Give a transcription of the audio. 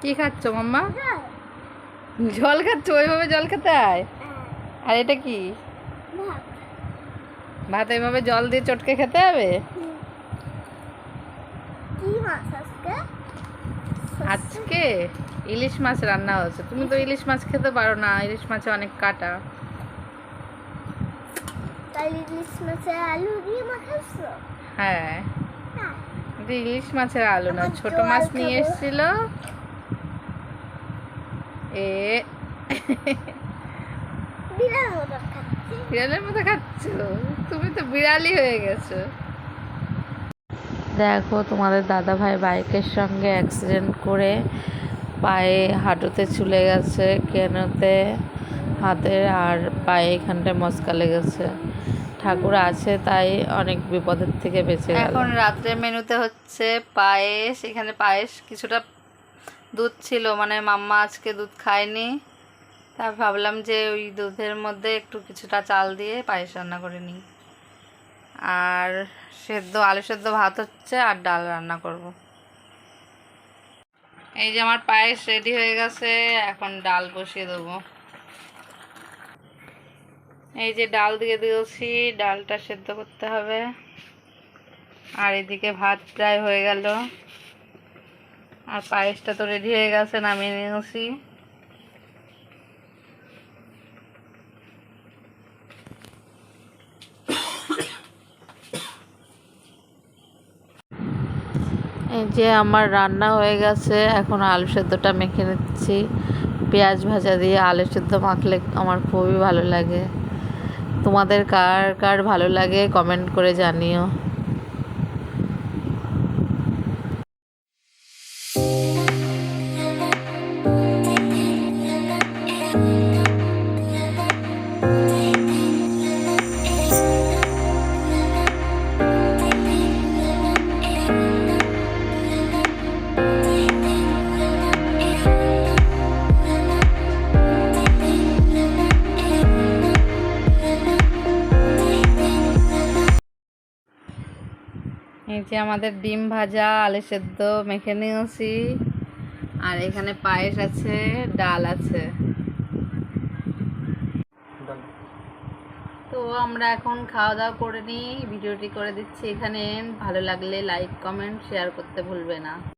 কি খাচ্ছ মাম্মা? জল খাচ্ছ? ওইভাবে জল খেতে হয়? আর এটা কি? ভাত এইভাবে জল দিয়ে চটকে খেতে হবে? আজকে ইলিশ মাছ রান্না হচ্ছে। তুমি তো ইলিশ মাছ খেতে পারো না, ইলিশ মাছে অনেক কাটা। হ্যাঁ, ইলিশ মাছের আলু না, ছোট মাছ নিয়ে এসেছিল। বিড়ালের মতো খাচ্ছ? তুমি তো বিড়ালই হয়ে গেছো। দেখো, তোমাদের দাদা ভাই বাইকের সঙ্গে অ্যাক্সিডেন্ট করে পায়ে হাঁটুতে চলে গেছে, কেনতে হাতের আর পায়ে এখানটায় মচকা লেগেছে। ঠাকুর আছে তাই অনেক বিপদের থেকে বেঁচে গেল। এখন রাত্রের মেনুতে হচ্ছে পায়েস। এখানে পায়েস কিছুটা দুধ ছিল, মানে মাম্মা আজকে দুধ খায়নি, তা ভাবলাম যে ওই দুধের মধ্যে একটু কিছুটা চাল দিয়ে পায়েস রান্না করে নিই। আর আলু সেদ্ধ ভাত হচ্ছে, আর ডাল রান্না করব। এই যে আমার পায়েস রেডি হয়ে গেছে, এখন ডাল বসিয়ে দেবো। এই যে ডাল দিয়ে দিয়েছি, ডালটা সেদ্ধ করতে হবে। আর এদিকে ভাত প্রায় হয়ে গেল, আর পায়েসটা তো রেডি হয়ে গেছে, নামিয়ে নিয়েছি। এই যে আমার রান্না হয়ে গেছে, এখন আলু সেদ্ধটা মেখে নিচ্ছি। পেঁয়াজ ভাজা দিয়ে আলু সেদ্ধ মাখলে আমার খুবই ভালো লাগে। তোমাদের কার কার ভালো লাগে কমেন্ট করে জানিও। এই যে আমাদের ডিম ভাজা, আলু সেদ্ধ মেখে নিয়েছি, আর এখানে পায়েস আছে, ডাল আছে। তো আমরা এখন খাওয়া দাওয়া করে নিই, ভিডিওটি করে দিচ্ছি এখানে। ভালো লাগলে লাইক কমেন্ট শেয়ার করতে ভুলবে না।